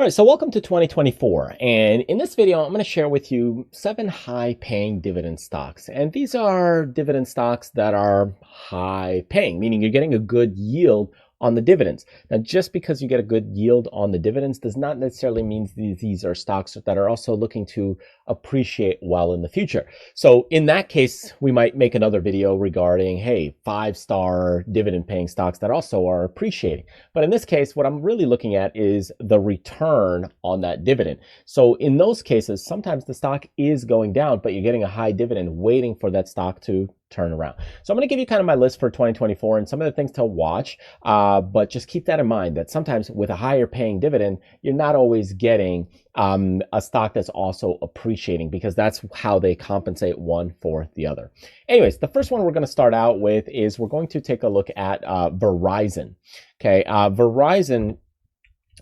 All right, so welcome to 2024. And in this video, I'm going to share with you 7 high paying dividend stocks. And these are dividend stocks that are high paying, meaning you're getting a good yield on the dividends. Now, just because you get a good yield on the dividends does not necessarily mean these are stocks that are also looking to appreciate well in the future. So in that case, we might make another video regarding, hey, 5-star dividend paying stocks that also are appreciating. But in this case, what I'm really looking at is the return on that dividend. So in those cases, sometimes the stock is going down, but you're getting a high dividend waiting for that stock to turn around. So I'm going to give you kind of my list for 2024 and some of the things to watch. But just keep that in mind that sometimes with a higher paying dividend, you're not always getting a stock that's also appreciating, because that's how they compensate one for the other. Anyways, the first one we're going to start out with is we're going to take a look at Verizon. Okay, Verizon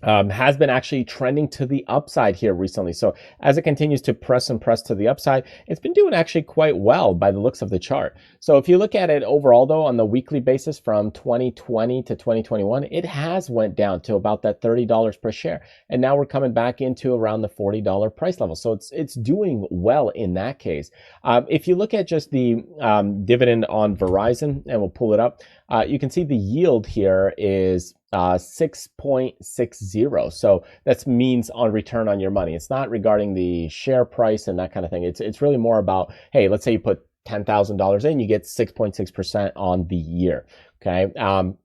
has been actually trending to the upside here recently. So as it continues to press to the upside, it's been doing actually quite well by the looks of the chart. So if you look at it overall though, on the weekly basis from 2020 to 2021, it has went down to about that $30 per share. And now we're coming back into around the $40 price level. So it's doing well in that case. If you look at just the dividend on Verizon, and we'll pull it up, you can see the yield here is 6.60. So that means on return on your money. It's not regarding the share price and that kind of thing. It's really more about, hey, let's say you put $10,000 in, you get 6.6% on the year. Okay.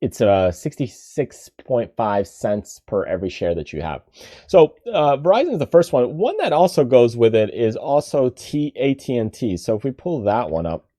It's 66.5 cents per every share that you have. So Verizon is the first one. One that also goes with it is also AT&T. So if we pull that one up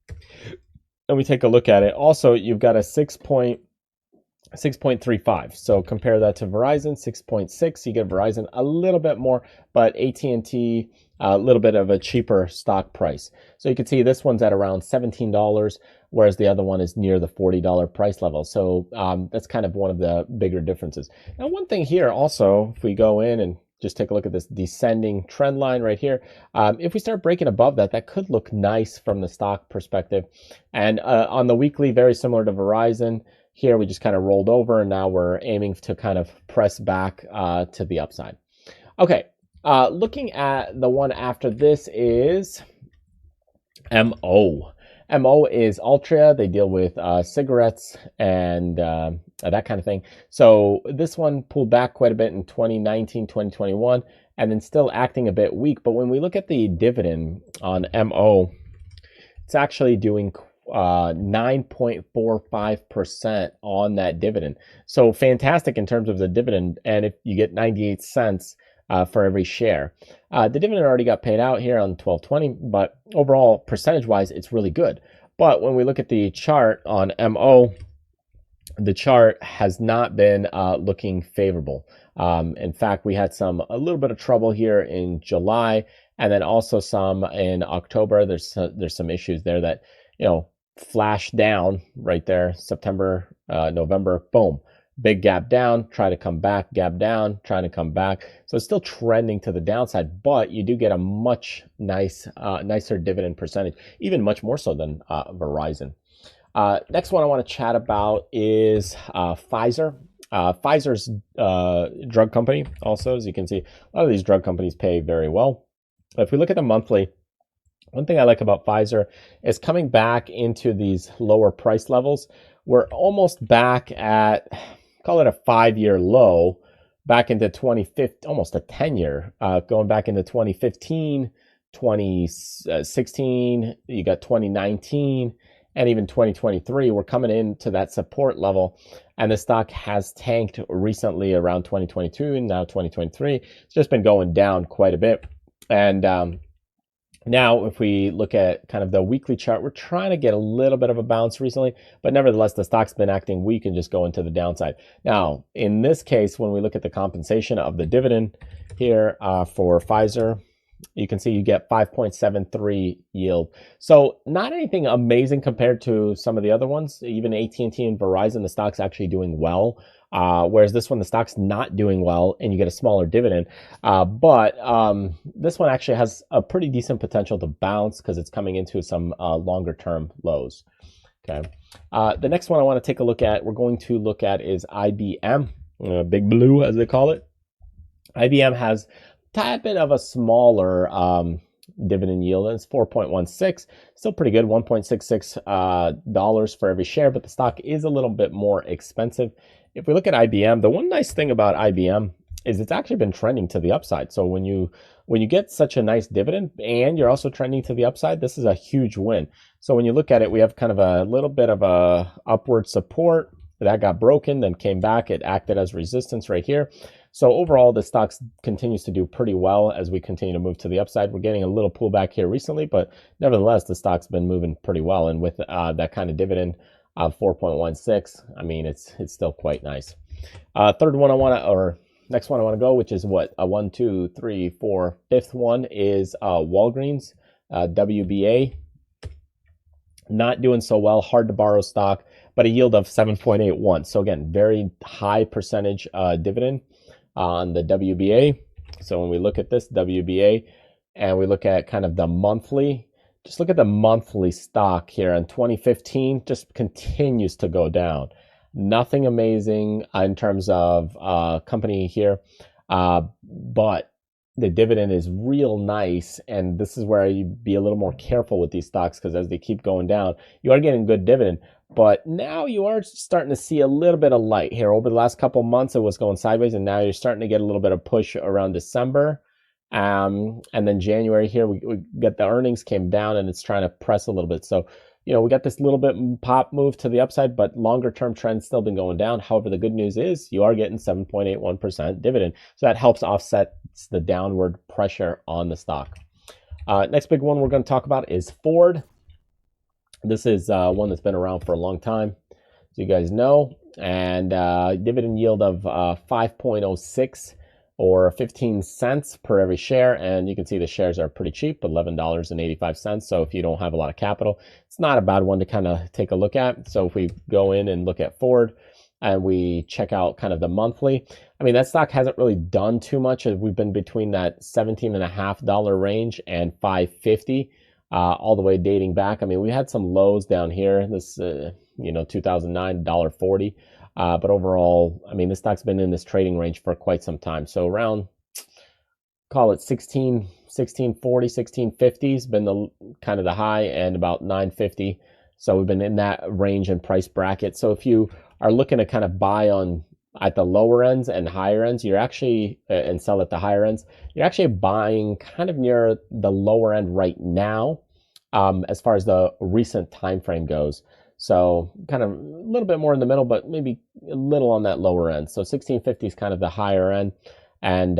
and we take a look at it, also you've got a 6.35. So compare that to Verizon, 6.6. You get Verizon a little bit more, but AT&T a little bit of a cheaper stock price. So you can see this one's at around $17, whereas the other one is near the $40 price level. So that's kind of one of the bigger differences. Now, one thing here also, if we go in and just take a look at this descending trend line right here. If we start breaking above that, that could look nice from the stock perspective. And on the weekly, very similar to Verizon. Here we just kind of rolled over, and now we're aiming to kind of press back to the upside. Okay, looking at the one after this is MO. MO is Altria. They deal with cigarettes and that kind of thing. So this one pulled back quite a bit in 2019, 2021, and then still acting a bit weak. But when we look at the dividend on MO, it's actually doing 9.45% on that dividend. So fantastic in terms of the dividend. And if you get 98 cents for every share. The dividend already got paid out here on 12/20, but overall percentage wise, it's really good. But when we look at the chart on MO, the chart has not been looking favorable. In fact, we had a little bit of trouble here in July, and then also some in October. There's some issues there that, flashed down right there. September, November, boom, big gap down, try to come back, gap down, trying to come back. So it's still trending to the downside, but you do get a much nicer dividend percentage, even much more so than Verizon. Next one I want to chat about is Pfizer. Pfizer's drug company also, as you can see, a lot of these drug companies pay very well. If we look at the monthly, one thing I like about Pfizer is coming back into these lower price levels. We're almost back at, call it a 5-year low, back into 2015, almost a 10-year, going back into 2015, 2016, you got 2019, and even 2023. We're coming into that support level, and the stock has tanked recently around 2022 and now 2023. It's just been going down quite a bit. And now, if we look at kind of the weekly chart, we're trying to get a little bit of a bounce recently, but nevertheless, the stock's been acting weak and just going to the downside. Now, in this case, when we look at the compensation of the dividend here for Pfizer, you can see you get 5.73 yield. So not anything amazing compared to some of the other ones. Even AT&T and Verizon, the stock's actually doing well. Whereas this one, the stock's not doing well and you get a smaller dividend. But this one actually has a pretty decent potential to bounce because it's coming into some longer term lows. Okay. The next one I want to take a look at, we're going to look at is IBM, Big Blue as they call it. IBM has a tad bit of a smaller dividend yield. It's 4.16, still pretty good, $1.66 for every share, but the stock is a little bit more expensive. If we look at IBM, the one nice thing about IBM is it's actually been trending to the upside. So when you get such a nice dividend and you're also trending to the upside, this is a huge win. So when you look at it, we have kind of a little bit of a upward support that got broken, then came back. It acted as resistance right here. So overall, the stock continues to do pretty well as we continue to move to the upside. We're getting a little pullback here recently, but nevertheless, the stock's been moving pretty well. And with that kind of dividend of 4.16, I mean, it's still quite nice. Third one I want to, or next one I want to go, which is what? A 1, 2, 3, 4, fifth one is Walgreens, WBA. Not doing so well, hard to borrow stock, but a yield of 7.81. So again, very high percentage dividend on the WBA. So when we look at this WBA and we look at kind of the monthly, just look at the monthly stock here in 2015, just continues to go down. Nothing amazing in terms of company here, but the dividend is real nice, and this is where you be a little more careful with these stocks, because as they keep going down, you are getting good dividend, but now you are starting to see a little bit of light here. Over the last couple months, it was going sideways, and now you're starting to get a little bit of push around December, and then January here, we got the earnings came down, and it's trying to press a little bit. So we got this little bit pop move to the upside, but longer term trend's still been going down. However, the good news is you are getting 7.81% dividend. So that helps offset the downward pressure on the stock. Next big one we're going to talk about is Ford. This is one that's been around for a long time, as you guys know, and dividend yield of 5.06 or 15 cents per every share. And you can see the shares are pretty cheap, $11.85. So if you don't have a lot of capital, it's not a bad one to kind of take a look at. So if we go in and look at Ford and we check out kind of the monthly, I mean, that stock hasn't really done too much. We've been between that $17.50 range and $5.50 all the way dating back. I mean, we had some lows down here. This, 2009, $1.40. But overall, I mean, this stock's been in this trading range for quite some time. So around, call it 1640, 1650 has been the kind of the high, and about 950. So we've been in that range and price bracket. So if you are looking to kind of buy on at the lower ends and higher ends, you're actually, and sell at the higher ends, you're actually buying kind of near the lower end right now, as far as the recent time frame goes. So kind of a little bit more in the middle, but maybe a little on that lower end. So 1650 is kind of the higher end, and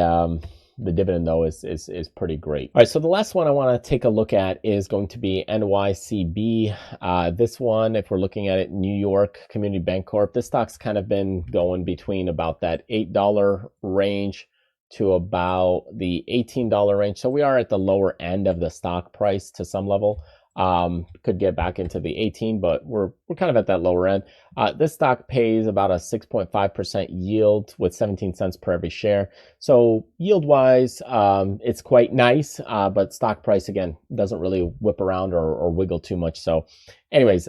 the dividend though is pretty great. All right, so the last one I want to take a look at is going to be NYCB. This one, if we're looking at it, New York Community Bank Corp. This stock's kind of been going between about that $8 range to about the $18 range. So we are at the lower end of the stock price to some level. Could get back into the 18, but we're kind of at that lower end. This stock pays about a 6.5% yield with 17 cents per every share. So yield wise, it's quite nice, but stock price again doesn't really whip around or wiggle too much. So anyways,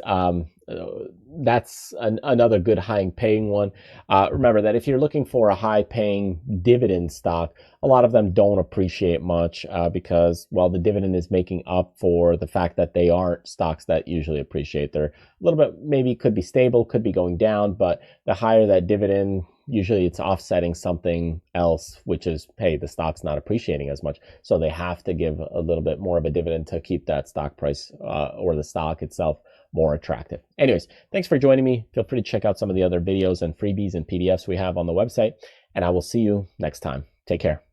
that's another good high paying one. Remember that if you're looking for a high paying dividend stock, a lot of them don't appreciate much because, well, the dividend is making up for the fact that they aren't stocks that usually appreciate. They're a little bit, maybe could be stable, could be going down, but the higher that dividend, usually it's offsetting something else, which is, hey, the stock's not appreciating as much. So they have to give a little bit more of a dividend to keep that stock price or the stock itself more attractive. Anyways, thanks for joining me. Feel free to check out some of the other videos and freebies and PDFs we have on the website, and I will see you next time. Take care.